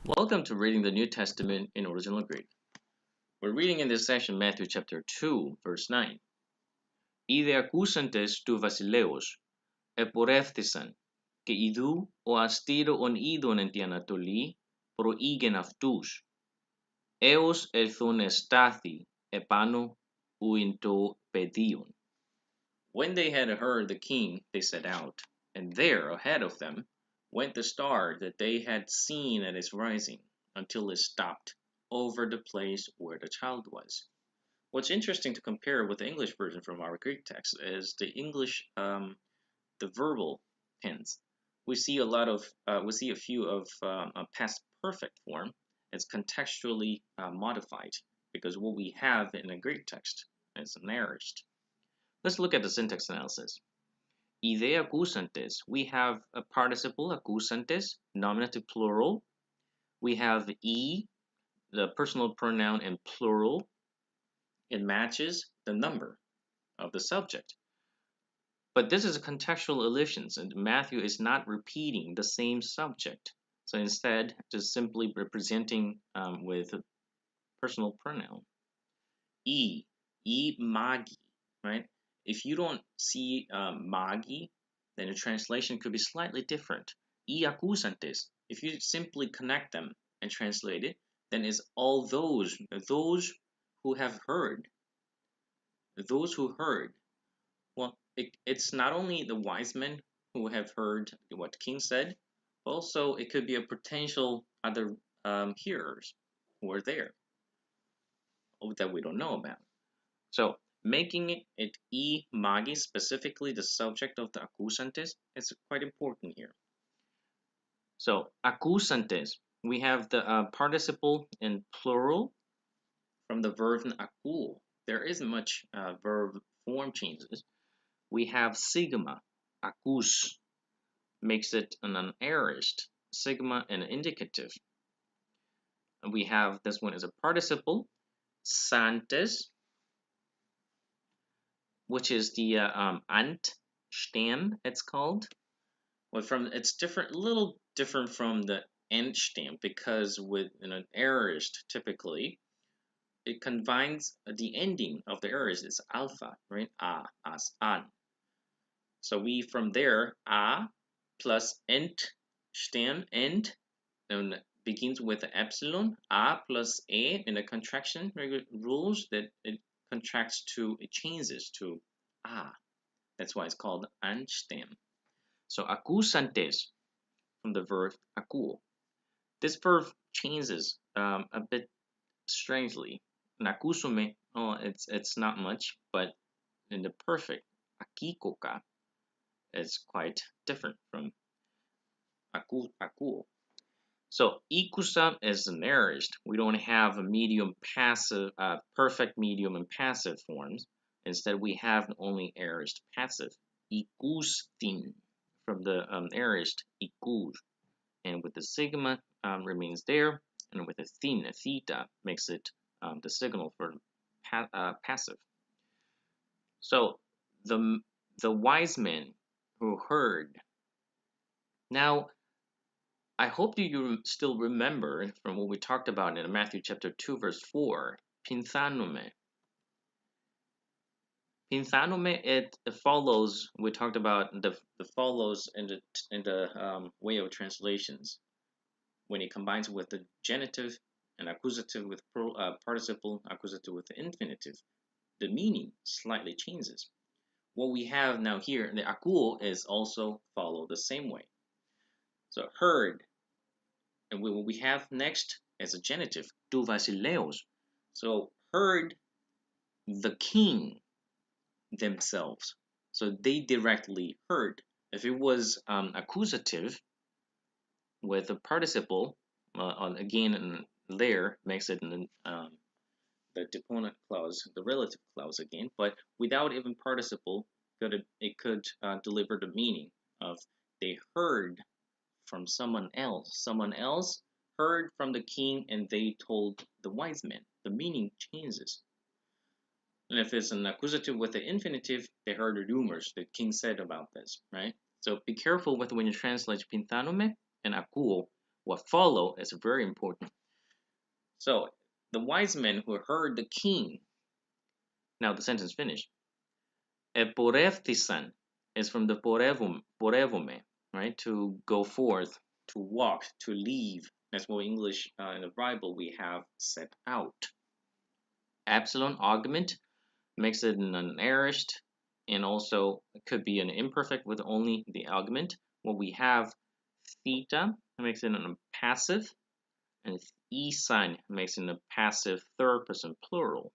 Welcome to reading the New Testament in original Greek. We're reading in this session Matthew chapter 2, verse 9. Είδε ακούσαντες του βασιλέως, επορεύθησαν, και ιδού ο αστήρο είδων εν τη Ανατολή, προήγεν αυτούς, έως ελθόν εστάθη επάνω ουιν το πεδίον. When they had heard the king, they set out, and there ahead of them went the star that they had seen at its rising, until it stopped over the place where the child was. What's interesting to compare with the English version from our Greek text is the English, the verbal tense. We see a few of a past perfect form. It's contextually modified because what we have in the Greek text is an aorist. Let's look at the syntax analysis. Ide accusantes, we have a participle accusantes, nominative plural. We have e, the personal pronoun in plural. It matches the number of the subject. But this is a contextual elision, and Matthew is not repeating the same subject. So instead, just simply representing with a personal pronoun. E magi, right? If you don't see magi, then the translation could be slightly different. E accusantes, if you simply connect them and translate it, then it's all those who have heard. Those who heard. Well, it's not only the wise men who have heard what the king said, but also it could be a potential other hearers who are there that we don't know about. So making it e magi, specifically the subject of the accusantes, is quite important here. So accusantes, we have the participle in plural from the verb accuo. There isn't much verb form changes. We have sigma, accus, makes it an aorist, sigma an indicative. And we have this one as a participle, santes, which is the Antstem, it's called. Well, it's different, a little different from the Endstem, because with an aorist, typically, it combines the ending of the aorist is alpha, right? A, as, an. So we from there, a plus Endstem, end, and begins with the epsilon, a plus a in the contraction rules that it contracts to, it changes to a. That's why it's called Antstem. So accusantes from the verb accuo. This verb changes a bit strangely. In accusume, it's not much, but in the perfect akikoka, it's quite different from accuo. So ikusa is an aorist. We don't have a medium passive, perfect medium and passive forms. Instead, we have only aorist passive. Ikustin from the aorist ikus, and with the sigma remains there, and with the thin, theta, makes it the signal for passive. So the wise men who heard. Now, I hope you still remember from what we talked about in Matthew chapter 2, verse 4, pinthanome. Pinthanome, it follows, we talked about the follows in the way of translations. When it combines with the genitive and accusative with participle, accusative with the infinitive, the meaning slightly changes. What we have now here, the accuo, is also follow the same way. So heard, and what we have next as a genitive, tu basileos. So heard the king themselves. So they directly heard. If it was accusative with a participle, again there makes it the deponent clause, the relative clause again, but without even participle, it could deliver the meaning of they heard from someone else. Someone else heard from the king and they told the wise men. The meaning changes. And if it's an accusative with the infinitive, they heard the rumors the king said about this, right? So be careful with when you translate pinthanome and accuo. what follow is very important. So the wise men who heard the king. Now the sentence finished. Eporeftisan is from the porevome, right? To go forth, to walk, to leave. That's what English in the Bible we have set out. Epsilon augment makes it an aorist, and also it could be an imperfect with only the augment. What we have theta makes it a passive, and e sign makes it a passive third person plural.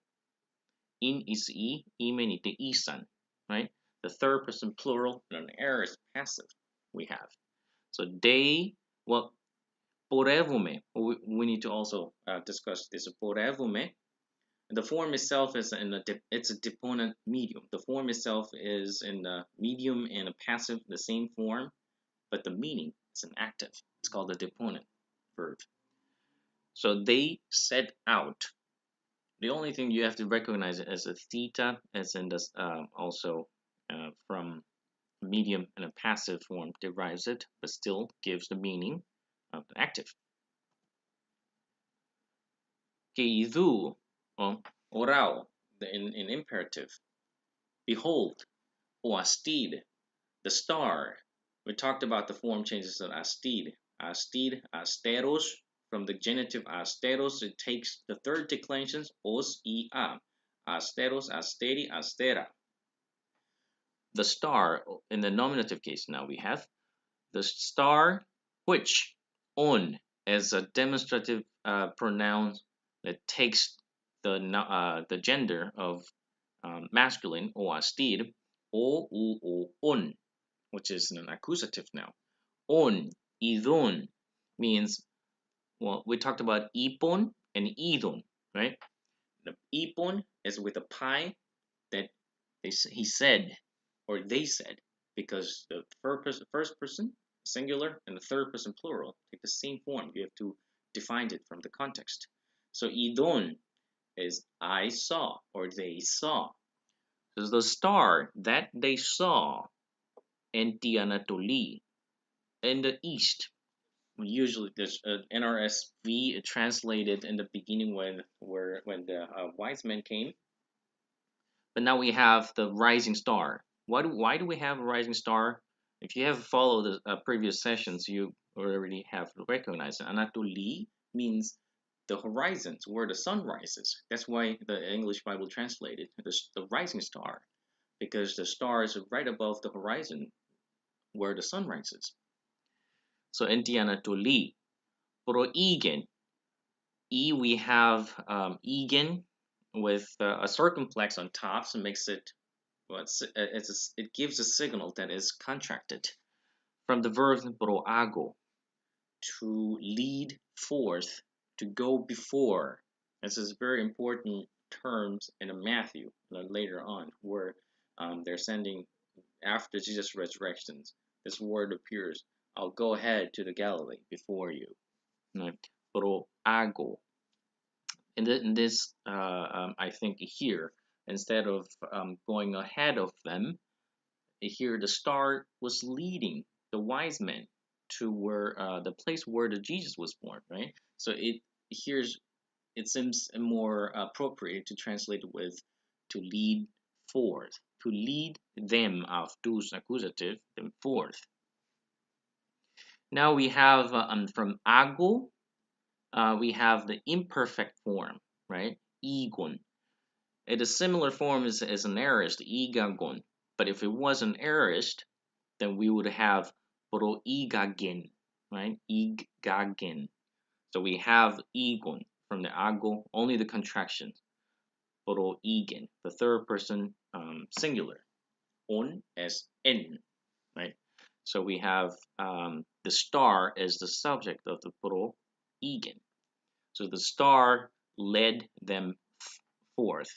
In is e, imen ite isan, right? The third person plural and an aorist passive we have. So they, well, porevome, we need to also discuss this. Porevome, the form itself is it's a deponent medium. The form itself is in the medium and a passive, the same form, but the meaning is an active. It's called the deponent verb. So they set out. The only thing you have to recognize it as a theta, as in this also from medium and a passive form derives it, but still gives the meaning of the active. Keidu, orao, in imperative. Behold, o astid, the star. We talked about the form changes of astid. Astid, asteros, from the genitive asteros, it takes the third declension, os, I, a. Asteros, asteri, astera. The star, in the nominative case now we have, the star which, on, as a demonstrative pronoun that takes the gender of masculine, o astid, o, u, o, on, which is an accusative now. On, idon, means, well, we talked about ipon and idon, right? The ipon is with a pi that he said, or they said, because the first person, singular, and the third person, plural, take the same form. You have to define it from the context. So idon is I saw, or they saw. So the star that they saw in the Anatolie, in the east. Usually there's NRSV translated in the beginning when the wise men came. But now we have the rising star. Why do we have a rising star? If you have followed the previous sessions, you already have recognized it. Anatolie means the horizons where the sun rises. That's why the English Bible translated the rising star, because the star is right above the horizon where the sun rises. So in the Anatolie, pro igen, E we have igen with a circumflex on top, so makes it, well, it gives a signal that is contracted from the verb proago, to lead forth, to go before. This is very important terms in Matthew later on, where they're sending after Jesus' resurrection. This word appears. I'll go ahead to the Galilee before you. Proago. In this, I think here, instead of going ahead of them, here the star was leading the wise men to where the place where the Jesus was born, right? So it seems more appropriate to translate it with to lead forth, to lead them, aftus accusative, them forth. Now we have from ago, we have the imperfect form, right? Igon. It is similar form as an aorist, igagon. But if it was an aorist, then we would have proigagen, right? Igagen. So we have igon from the ago, only the contraction. Proigen, the third person singular. On as en, right? So we have the star as the subject of the proigen. So the star led them forth.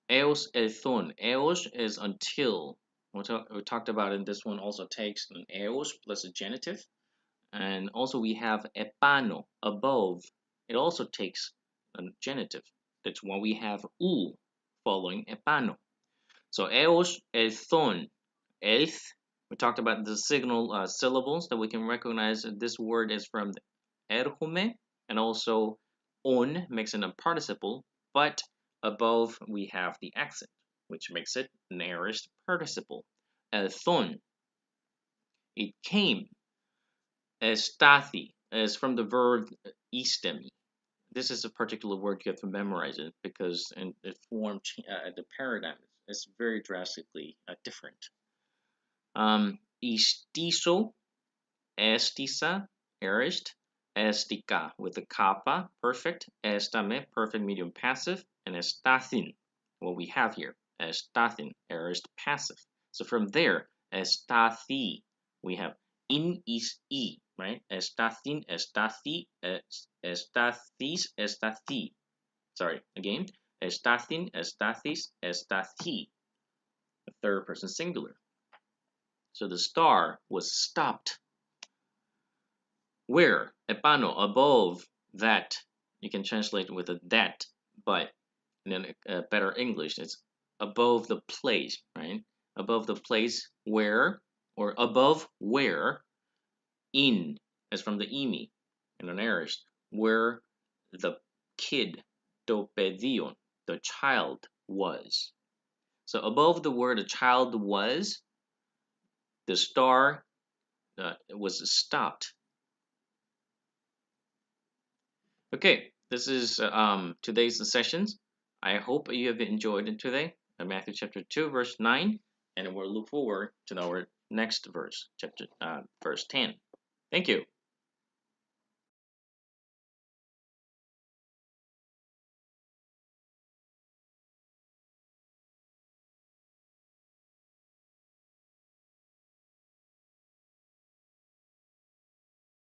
Eos elthon. Eos is until. We talked about in this one also takes an eos plus a genitive. And also we have epano, above. It also takes a genitive. That's why we have u following epano. So eos elthon. Elth We talked about the signal syllables that we can recognize. This word is from erhume, and also on makes it a participle, but above we have the accent, which makes it an aorist participle. Elthon, it came. Estathi is from the verb istemi. This is a particular word you have to memorize it because in the form, the paradigm is very drastically different. Istiso, estisa, aorist, estica with the kappa, perfect, estame, perfect medium passive, and estathin, what we have here, estathin, aorist passive. So from there, estathi, we have in is e, right? Estathin, estathi, estathis, estathi. Sorry, again, estathin, estathis, estathi. The third person singular. So the star was stopped. Where? Epano, above that. You can translate with a that, but in a better English, it's above the place, right? Above the place where, or above where, in, as from the imi, in an aorist, where the kid, to pedion, the child was. So above the word the child was, the star was stopped. Okay, this is today's sessions. I hope you have enjoyed it today. Matthew chapter 2, verse 9, and we'll look forward to our next verse, verse 10. Thank you.